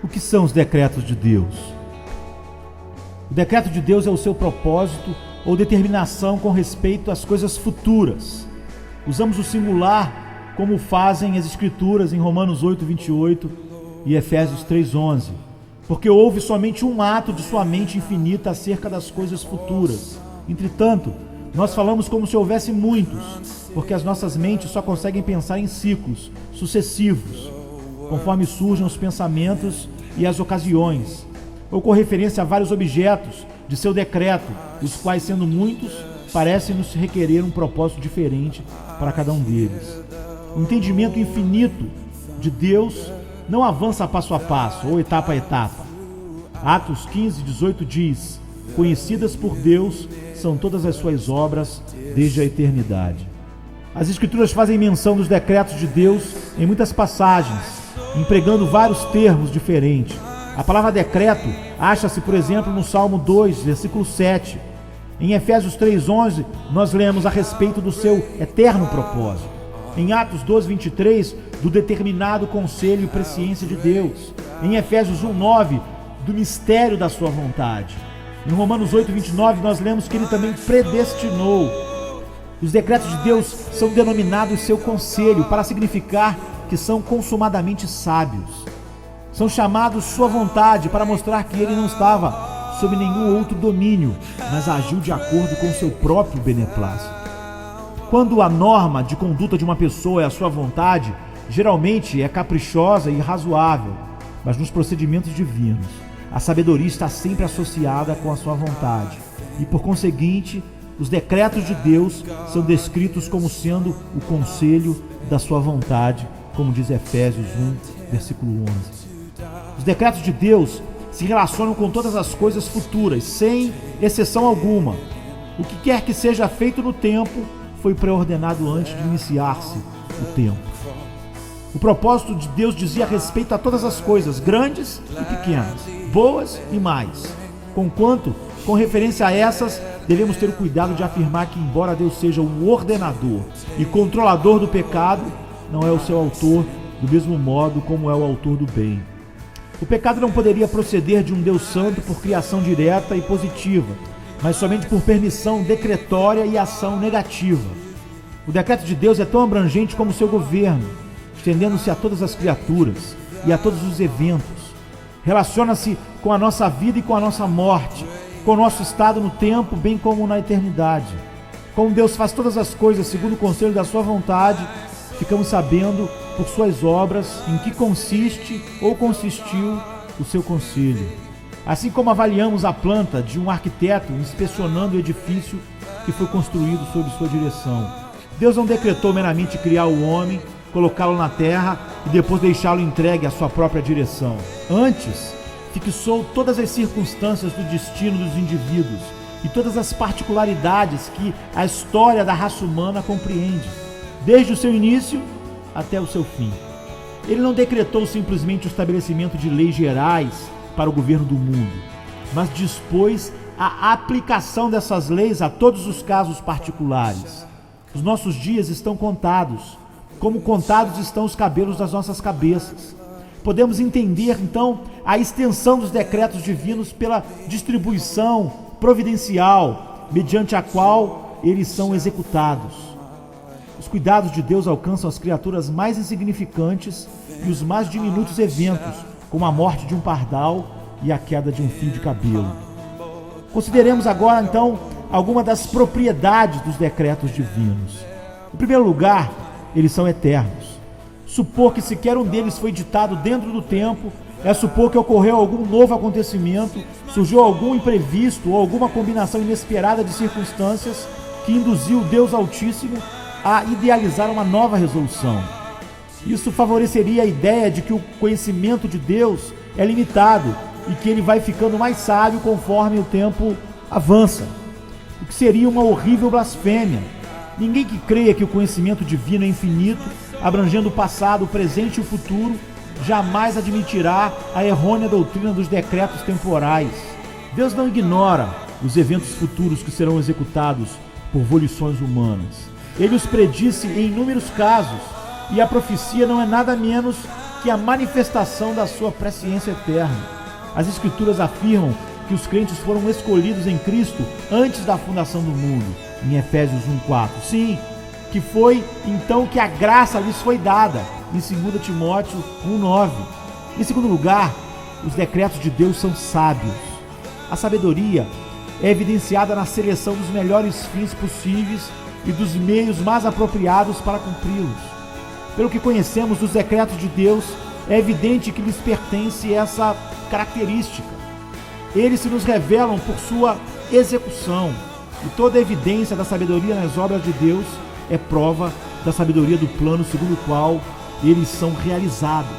O que são os decretos de Deus? O decreto de Deus é o seu propósito ou determinação com respeito às coisas futuras. Usamos o singular como fazem as Escrituras em Romanos 8:28 e Efésios 3:11, porque houve somente um ato de sua mente infinita acerca das coisas futuras. Entretanto, nós falamos como se houvesse muitos, porque as nossas mentes só conseguem pensar em ciclos sucessivos, conforme surgem os pensamentos e as ocasiões, ou com referência a vários objetos de seu decreto, os quais, sendo muitos, parecem-nos requerer um propósito diferente para cada um deles. O entendimento infinito de Deus não avança passo a passo ou etapa a etapa. Atos 15:18 diz: conhecidas por Deus são todas as suas obras desde a eternidade. As Escrituras fazem menção dos decretos de Deus em muitas passagens, empregando vários termos diferentes. A palavra decreto acha-se, por exemplo, no Salmo 2, versículo 7. Em Efésios 3:11, nós lemos a respeito do seu eterno propósito. Em Atos 12:23, do determinado conselho e presciência de Deus. Em Efésios 1:9, do mistério da sua vontade. Em Romanos 8:29, nós lemos que ele também predestinou. Os decretos de Deus são denominados seu conselho, para significar que são consumadamente sábios. São chamados sua vontade, para mostrar que ele não estava sob nenhum outro domínio, mas agiu de acordo com seu próprio beneplácito. Quando a norma de conduta de uma pessoa é a sua vontade, geralmente é caprichosa e razoável, mas nos procedimentos divinos, a sabedoria está sempre associada com a sua vontade, e por conseguinte, os decretos de Deus são descritos como sendo o conselho da sua vontade, como diz Efésios 1, versículo 11. Os decretos de Deus se relacionam com todas as coisas futuras, sem exceção alguma. O que quer que seja feito no tempo foi pré-ordenado antes de iniciar-se o tempo. O propósito de Deus dizia respeito a todas as coisas, grandes e pequenas, boas e más. Conquanto, com referência a essas, devemos ter o cuidado de afirmar que, embora Deus seja o ordenador e controlador do pecado, não é o seu autor do mesmo modo como é o autor do bem. O pecado não poderia proceder de um Deus santo por criação direta e positiva, mas somente por permissão decretória e ação negativa. O decreto de Deus é tão abrangente como seu governo, estendendo-se a todas as criaturas e a todos os eventos. Relaciona-se com a nossa vida e com a nossa morte, com o nosso estado no tempo, bem como na eternidade. Como Deus faz todas as coisas segundo o conselho da sua vontade, ficamos sabendo por suas obras em que consiste ou consistiu o seu conselho. Assim como avaliamos a planta de um arquiteto inspecionando o edifício que foi construído sob sua direção. Deus não decretou meramente criar o homem, colocá-lo na terra e depois deixá-lo entregue à sua própria direção. Antes, fixou todas as circunstâncias do destino dos indivíduos e todas as particularidades que a história da raça humana compreende, desde o seu início até o seu fim. Ele não decretou simplesmente o estabelecimento de leis gerais para o governo do mundo, mas dispôs a aplicação dessas leis a todos os casos particulares. Os nossos dias estão contados, como contados estão os cabelos das nossas cabeças. Podemos entender, então, a extensão dos decretos divinos pela distribuição providencial, mediante a qual eles são executados. Os cuidados de Deus alcançam as criaturas mais insignificantes e os mais diminutos eventos, como a morte de um pardal e a queda de um fio de cabelo. Consideremos agora, então, algumas das propriedades dos decretos divinos. Em primeiro lugar, eles são eternos. Supor que sequer um deles foi ditado dentro do tempo é supor que ocorreu algum novo acontecimento, surgiu algum imprevisto ou alguma combinação inesperada de circunstâncias que induziu Deus Altíssimo a idealizar uma nova resolução. Isso favoreceria a ideia de que o conhecimento de Deus é limitado e que ele vai ficando mais sábio conforme o tempo avança, o que seria uma horrível blasfêmia. Ninguém que creia que o conhecimento divino é infinito, abrangendo o passado, o presente e o futuro, jamais admitirá a errônea doutrina dos decretos temporais. Deus não ignora os eventos futuros que serão executados por volições humanas. Ele os predisse em inúmeros casos, e a profecia não é nada menos que a manifestação da sua presciência eterna. As Escrituras afirmam que os crentes foram escolhidos em Cristo antes da fundação do mundo, em Efésios 1:4. Sim, que foi então que a graça lhes foi dada, em 2 Timóteo 1:9. Em segundo lugar, os decretos de Deus são sábios. A sabedoria é evidenciada na seleção dos melhores fins possíveis e dos meios mais apropriados para cumpri-los. Pelo que conhecemos dos decretos de Deus, é evidente que lhes pertence essa característica. Eles se nos revelam por sua execução, e toda a evidência da sabedoria nas obras de Deus é prova da sabedoria do plano segundo o qual eles são realizados.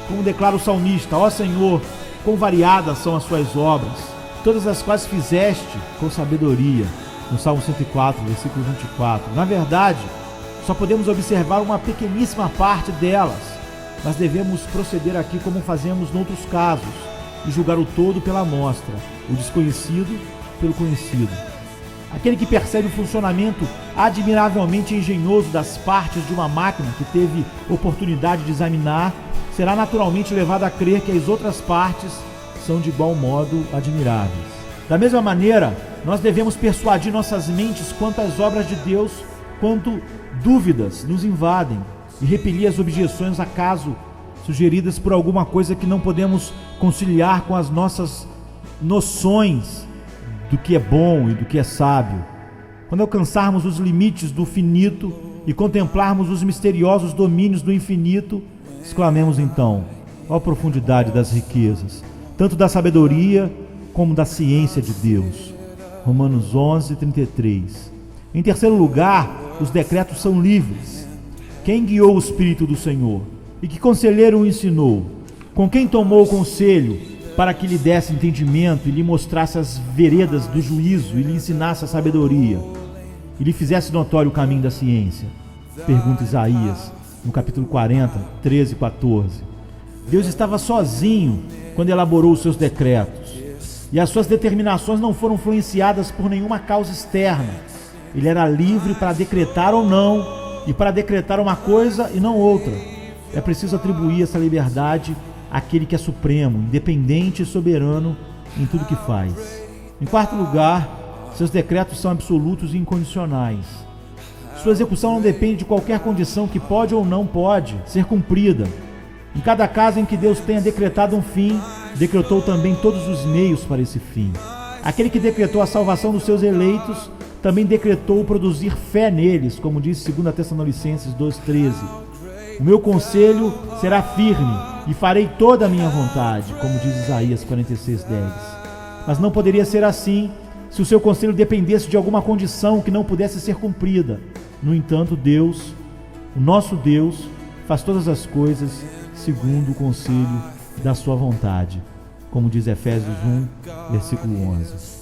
Como declara o salmista: ó Senhor, quão variadas são as suas obras, todas as quais fizeste com sabedoria, no Salmo 104, versículo 24. Na verdade, só podemos observar uma pequeníssima parte delas, mas devemos proceder aqui como fazemos noutros casos, e julgar o todo pela amostra, o desconhecido pelo conhecido. Aquele que percebe o funcionamento admiravelmente engenhoso das partes de uma máquina que teve oportunidade de examinar, será naturalmente levado a crer que as outras partes são de igual modo admiráveis. Da mesma maneira, nós devemos persuadir nossas mentes quanto às obras de Deus, quando dúvidas nos invadem, e repelir as objeções acaso sugeridas por alguma coisa que não podemos conciliar com as nossas noções do que é bom e do que é sábio. Quando alcançarmos os limites do finito e contemplarmos os misteriosos domínios do infinito, exclamemos então: ó profundidade das riquezas, tanto da sabedoria como da ciência de Deus. Romanos 11:33. Em terceiro lugar, os decretos são livres. Quem guiou o Espírito do Senhor? E que conselheiro o ensinou? Com quem tomou o conselho para que lhe desse entendimento e lhe mostrasse as veredas do juízo e lhe ensinasse a sabedoria e lhe fizesse notório o caminho da ciência? Pergunta Isaías, no capítulo 40, 13 e 14. Deus estava sozinho quando elaborou os seus decretos, e as suas determinações não foram influenciadas por nenhuma causa externa. Ele era livre para decretar ou não, e para decretar uma coisa e não outra. É preciso atribuir essa liberdade àquele que é supremo, independente e soberano em tudo que faz. Em quarto lugar, seus decretos são absolutos e incondicionais. Sua execução não depende de qualquer condição que pode ou não pode ser cumprida. Em cada caso em que Deus tenha decretado um fim, decretou também todos os meios para esse fim. Aquele que decretou a salvação dos seus eleitos também decretou produzir fé neles, como diz 2 Tessalonicenses 2,13. O meu conselho será firme e farei toda a minha vontade, como diz Isaías 46,10. Mas não poderia ser assim se o seu conselho dependesse de alguma condição que não pudesse ser cumprida. No entanto, Deus, o nosso Deus, faz todas as coisas segundo o conselho da sua vontade, como diz Efésios 1, versículo 11.